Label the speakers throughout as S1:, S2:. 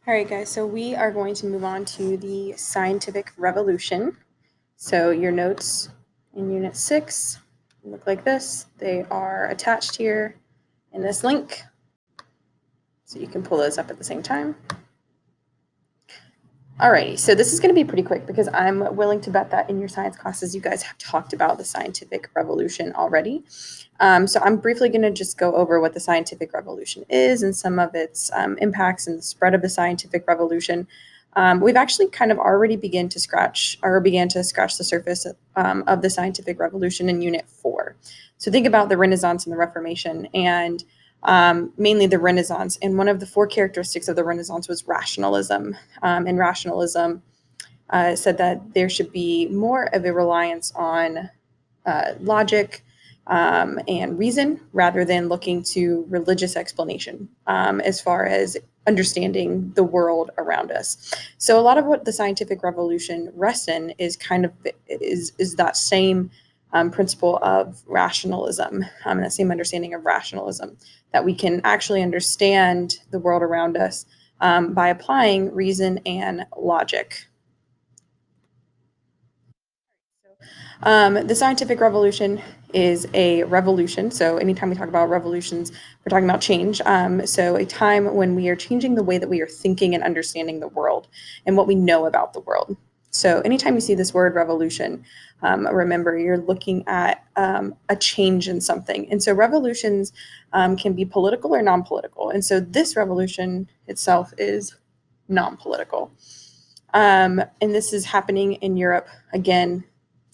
S1: All right, guys, so we are going to move on to the scientific revolution. So your notes in Unit 6 look like this. They are attached here in this link, so you can pull those up at the same time. Alrighty, so this is going to be pretty quick because I'm willing to bet that in your science classes you guys have talked about the scientific revolution already. So I'm briefly going to just go over what the scientific revolution is and some of its impacts and the spread of the scientific revolution. We've actually kind of already began to scratch the surface of the scientific revolution in Unit 4. So think about the Renaissance and the Reformation and mainly the Renaissance. And one of the four characteristics of the Renaissance was rationalism. And rationalism said that there should be more of a reliance on logic and reason rather than looking to religious explanation as far as understanding the world around us. So a lot of what the scientific revolution rests in is is that same principle of rationalism, that same understanding of rationalism, that we can actually understand the world around us by applying reason and logic. The scientific revolution is a revolution. So anytime we talk about revolutions, we're talking about change. So a time when we are changing the way that we are thinking and understanding the world and what we know about the world. So anytime you see this word revolution, remember you're looking at a change in something. And so revolutions can be political or non-political. And so this revolution itself is non-political. And this is happening in Europe again.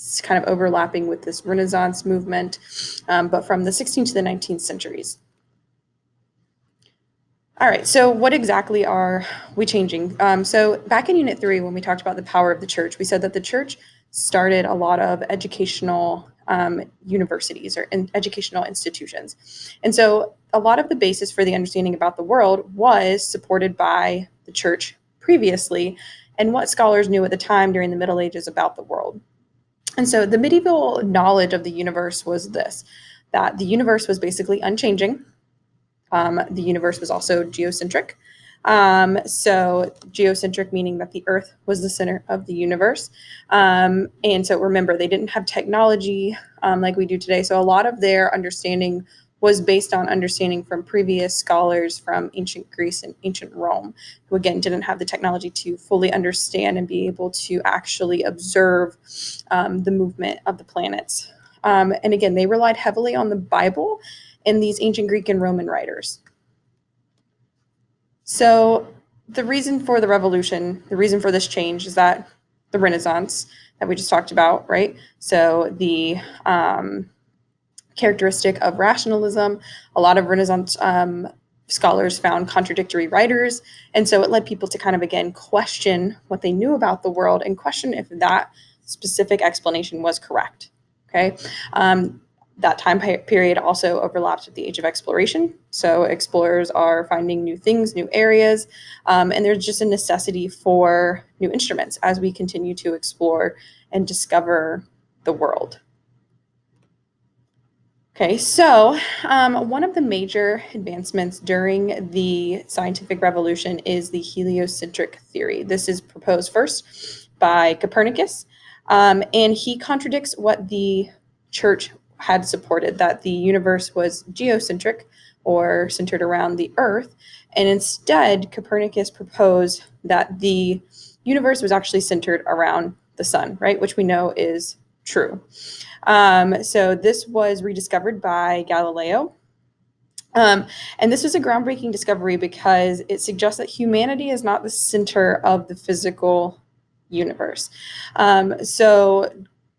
S1: It's kind of overlapping with this Renaissance movement, but from the 16th to the 19th centuries. All right, so what exactly are we changing? So back in Unit 3, when we talked about the power of the church, we said that the church started a lot of educational universities or educational institutions. And so a lot of the basis for the understanding about the world was supported by the church previously and what scholars knew at the time during the Middle Ages about the world. And so the medieval knowledge of the universe was this, that the universe was basically unchanging. The universe was also geocentric. So geocentric meaning that the Earth was the center of the universe. And so remember, they didn't have technology like we do today. So a lot of their understanding was based on understanding from previous scholars from ancient Greece and ancient Rome, who again didn't have the technology to fully understand and be able to actually observe the movement of the planets. And again, they relied heavily on the Bible and these ancient Greek and Roman writers. So the reason for the revolution, the reason for this change is that the Renaissance that we just talked about, right? So the characteristic of rationalism, a lot of Renaissance scholars found contradictory writers. And so it led people to kind of, again, question what they knew about the world and question if that specific explanation was correct. Okay. That time period also overlaps with the age of exploration. So explorers are finding new things, new areas, and there's just a necessity for new instruments as we continue to explore and discover the world. Okay, so one of the major advancements during the scientific revolution is the heliocentric theory. This is proposed first by Copernicus, and he contradicts what the church had supported, that the universe was geocentric or centered around the Earth, and instead Copernicus proposed that the universe was actually centered around the sun, right, which we know is true. So this was rediscovered by Galileo. And this was a groundbreaking discovery because it suggests that humanity is not the center of the physical universe. So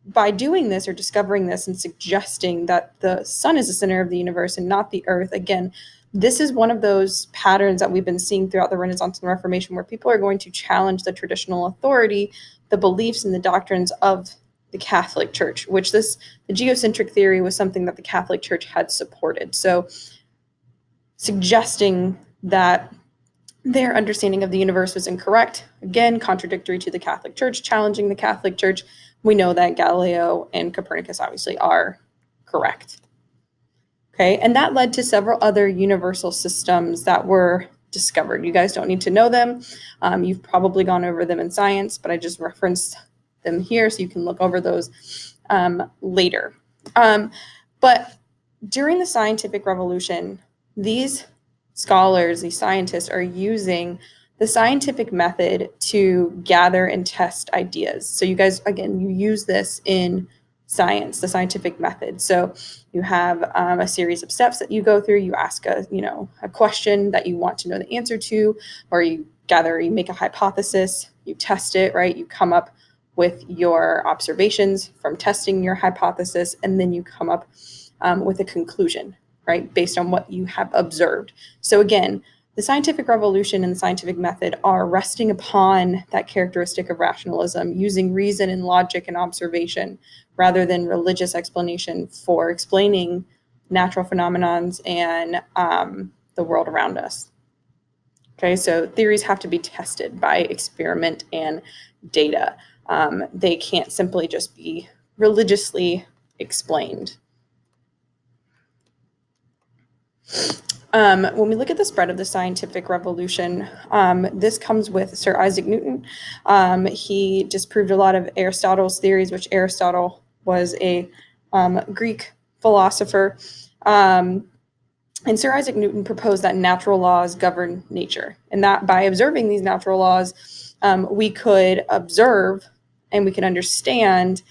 S1: by doing this or discovering this and suggesting that the sun is the center of the universe and not the Earth, again, this is one of those patterns that we've been seeing throughout the Renaissance and Reformation where people are going to challenge the traditional authority, the beliefs and the doctrines of the Catholic Church, which the geocentric theory was something that the Catholic Church had supported. So suggesting that their understanding of the universe was incorrect, again, contradictory to the Catholic Church, challenging the Catholic Church. We know that Galileo and Copernicus obviously are correct. Okay, and that led to several other universal systems that were discovered. You guys don't need to know them. You've probably gone over them in science, but I just referenced them here so you can look over those later. But during the scientific revolution, these scholars, these scientists are using the scientific method to gather and test ideas. So you guys, again, you use this in science, the scientific method. So you have a series of steps that you go through. You ask a question that you want to know the answer to, or you make a hypothesis, you test it, right? You come up with your observations from testing your hypothesis, and then you come up with a conclusion, right, based on what you have observed. So again, the scientific revolution and the scientific method are resting upon that characteristic of rationalism, using reason and logic and observation rather than religious explanation for explaining natural phenomenons and the world around us. Okay, so theories have to be tested by experiment and data. They can't simply just be religiously explained. When we look at the spread of the scientific revolution, this comes with Sir Isaac Newton. He disproved a lot of Aristotle's theories, which Aristotle was a Greek philosopher. And Sir Isaac Newton proposed that natural laws govern nature, and that by observing these natural laws, we could observe and we can understand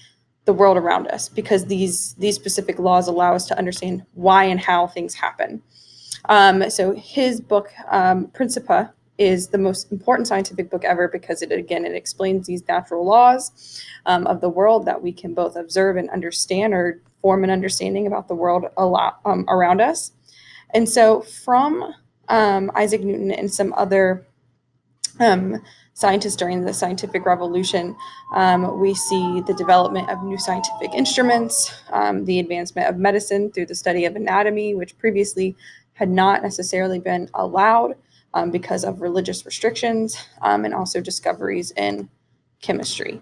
S1: the world around us, because these specific laws allow us to understand why and how things happen. So his book, Principia, is the most important scientific book ever, because it explains these natural laws of the world that we can both observe and understand, or form an understanding about the world around us. And so from Isaac Newton and some other scientists during the scientific revolution, we see the development of new scientific instruments, the advancement of medicine through the study of anatomy, which previously had not necessarily been allowed because of religious restrictions, and also discoveries in chemistry.